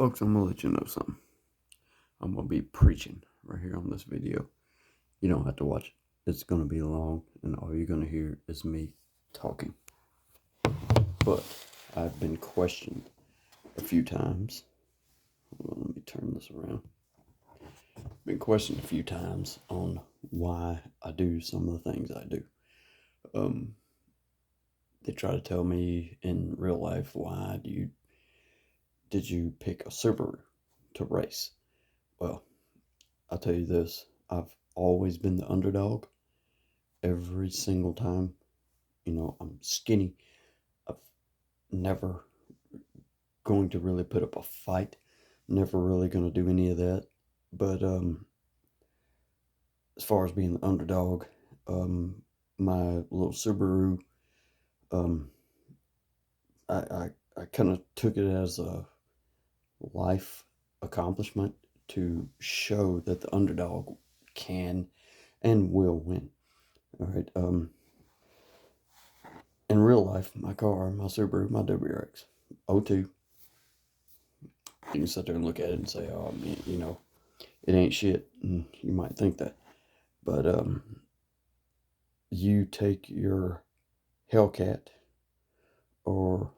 Folks, I'm going to let you know something. I'm going to be preaching right here on this video. You don't have to watch it. It's going to be long, and all you're going to hear is me talking. But I've been questioned a few times. Well, let me turn this around. Been questioned a few times on why I do some of the things I do. They try to tell me in real life, why did you pick a Subaru to race? Well, I'll tell you this, I've always been the underdog every single time. I'm skinny. I've never going to really put up a fight. Never really going to do any of that. But as far as being the underdog, my little Subaru, I kind of took it as a life accomplishment to show that the underdog can and will win. All right. In real life, my car, my Subaru, my WRX, '02. You can sit there and look at it and say, "Oh, man, it ain't shit." And you might think that, but you take your Hellcat or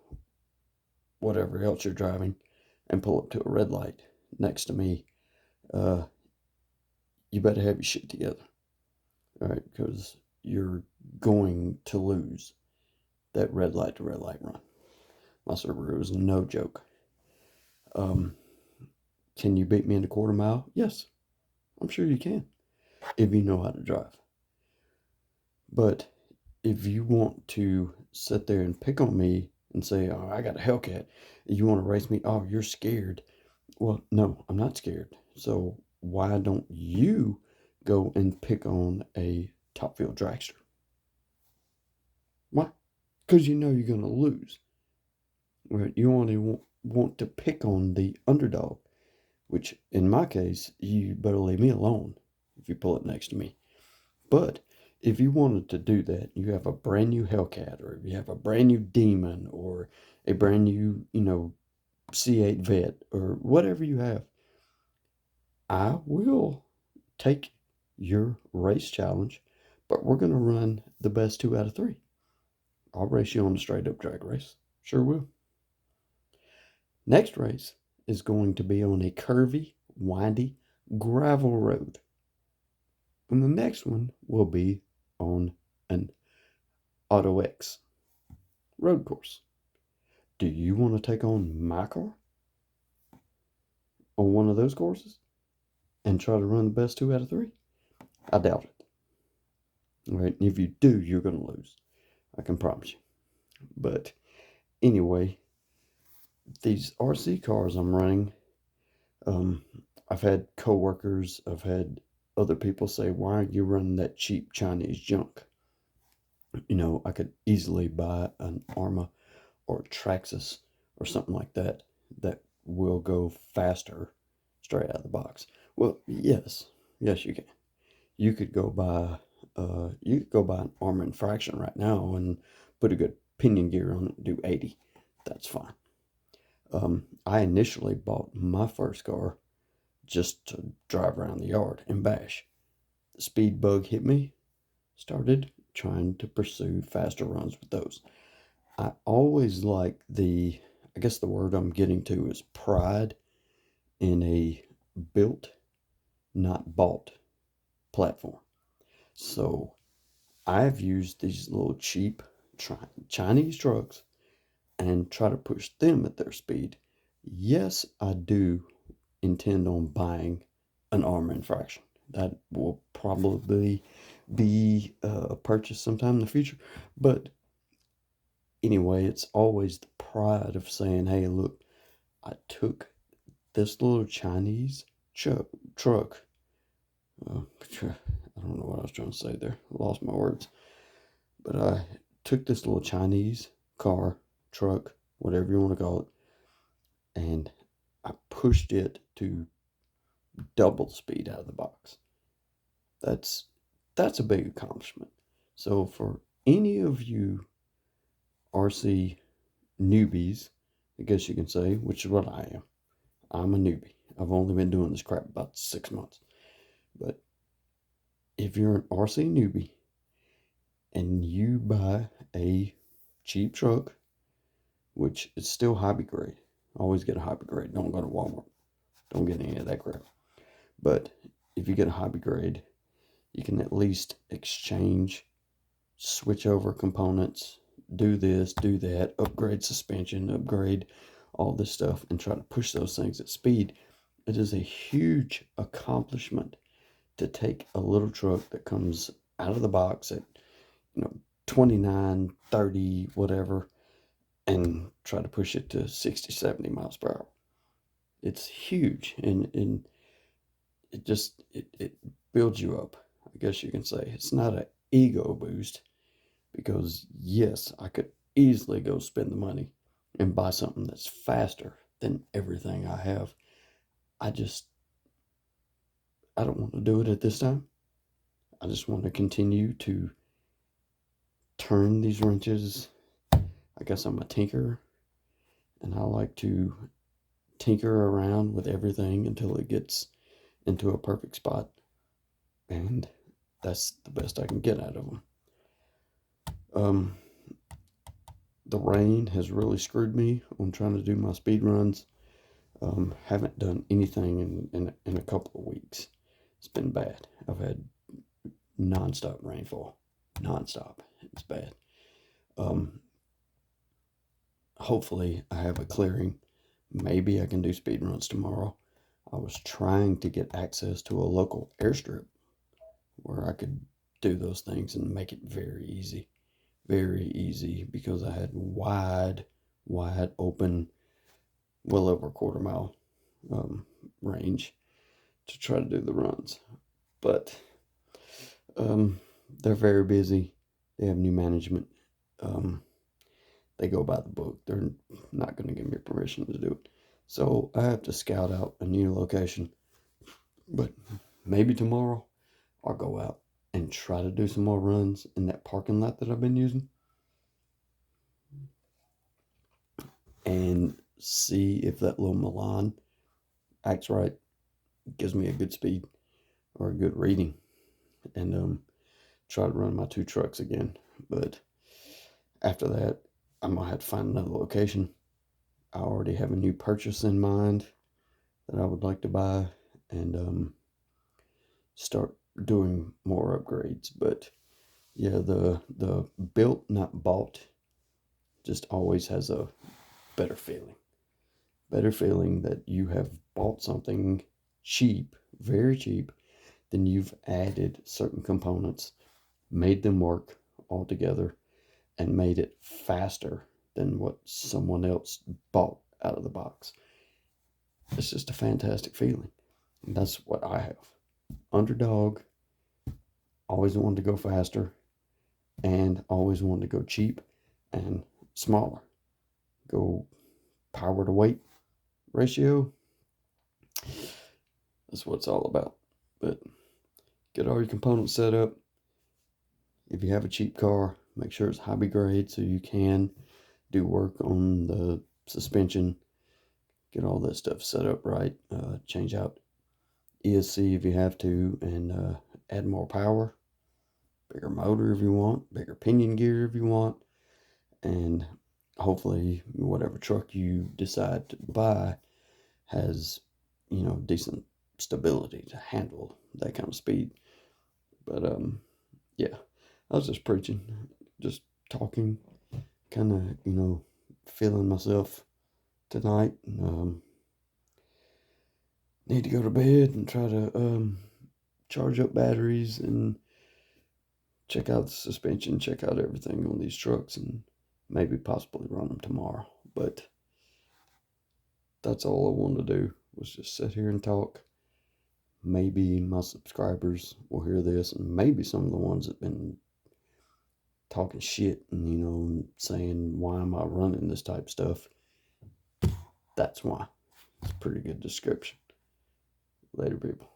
whatever else you're driving and pull up to a red light next to me. You better have your shit together, all right? Because you're going to lose that red light to red light run. My Subaru is no joke. Can you beat me in a quarter mile? Yes, I'm sure you can, if you know how to drive. But if you want to sit there and pick on me and say, "Oh, I got a Hellcat," you want to race me, "Oh, you're scared." Well, no, I'm not scared. So why don't you go and pick on a top fuel dragster? Why? Because you know you're going to lose. Right? You only want to pick on the underdog, which in my case, you better leave me alone if you pull it next to me. But if you wanted to do that, you have a brand new Hellcat, or if you have a brand new Demon, or a brand new, C8 Vet, or whatever you have, I will take your race challenge, but we're going to run the best 2 out of 3. I'll race you on a straight up drag race. Sure will. Next race is going to be on a curvy, windy gravel road. And the next one will be on an Auto X road course. Do you want to take on my car on one of those courses and try to run the best 2 out of 3? I doubt it. All right, and if you do, you're going to lose. I can promise you. But anyway, these RC cars I'm running, I've had coworkers, I've had other people say, "Why are you running that cheap Chinese junk?" I could easily buy an Arma or a Traxxas or something like that will go faster straight out of the box. Well, yes, you can. You could go buy an Arma Infraction right now and put a good pinion gear on it and do 80. That's fine. I initially bought my first car just to drive around the yard and bash. The speed bug hit me, started trying to pursue faster runs with those. I always like I guess the word I'm getting to is pride in a built, not bought platform. So I've used these little cheap Chinese trucks and try to push them at their speed. Yes, I do intend on buying an Arma Infraction. That will probably be a purchase sometime in the future. But anyway, it's always the pride of saying, "Hey, look, I took this little Chinese truck." I don't know what I was trying to say there. I lost my words. But I took this little Chinese car, truck, whatever you want to call it, and I pushed it to double the speed out of the box. That's a big accomplishment. So for any of you RC newbies, I guess you can say, which is what I am. I'm a newbie. I've only been doing this crap about 6 months. But if you're an RC newbie and you buy a cheap truck, which is still hobby grade, always get a hobby grade. Don't go to Walmart. Don't get any of that crap. But if you get a hobby grade, you can at least exchange, switch over components, do this, do that, upgrade suspension, upgrade all this stuff, and try to push those things at speed. It is a huge accomplishment to take a little truck that comes out of the box at 29, 30, whatever, and try to push it to 60, 70 miles per hour. It's huge, and it builds you up, I guess you can say. It's not an ego boost, because yes, I could easily go spend the money and buy something that's faster than everything I have. I don't want to do it at this time. I just want to continue to turn these wrenches. I guess I'm a tinker, and I like to tinker around with everything until it gets into a perfect spot, and that's the best I can get out of them. The rain has really screwed me on trying to do my speed runs. Haven't done anything in a couple of weeks. It's been bad. I've had nonstop rainfall. Nonstop. It's bad. Hopefully I have a clearing. Maybe I can do speed runs tomorrow. I was trying to get access to a local airstrip where I could do those things and make it very easy. Very easy, because I had wide open, well over a quarter mile range to try to do the runs. But they're very busy. They have new management. They go by the book. They're not going to give me permission to do it. So I have to scout out a new location. But maybe tomorrow I'll go out and try to do some more runs in that parking lot that I've been using, and see if that little Milan acts right, gives me a good speed or a good reading, and try to run my 2 trucks again. But after that, I'm gonna have to find another location. I already have a new purchase in mind that I would like to buy, and start doing more upgrades. But yeah, the built not bought just always has a better feeling. Better feeling that you have bought something cheap, very cheap, then you've added certain components, made them work all together, and made it faster than what someone else bought out of the box. It's just a fantastic feeling. And that's what I have. Underdog, always wanted to go faster, and always wanted to go cheap and smaller. Go power to weight ratio. That's what it's all about. But get all your components set up. If you have a cheap car, make sure it's hobby grade so you can do work on the suspension. Get all that stuff set up right. Change out ESC if you have to, and add more power. Bigger motor if you want. Bigger pinion gear if you want. And hopefully whatever truck you decide to buy has, decent stability to handle that kind of speed. But yeah, I was just preaching, just talking, kind of, feeling myself tonight. Need to go to bed and try to charge up batteries and check out the suspension, check out everything on these trucks, and maybe possibly run them tomorrow. But that's all I wanted to do, was just sit here and talk. Maybe my subscribers will hear this, and maybe some of the ones that have been talking shit and, saying, why am I running this type of stuff? That's why. It's a pretty good description. Later, people.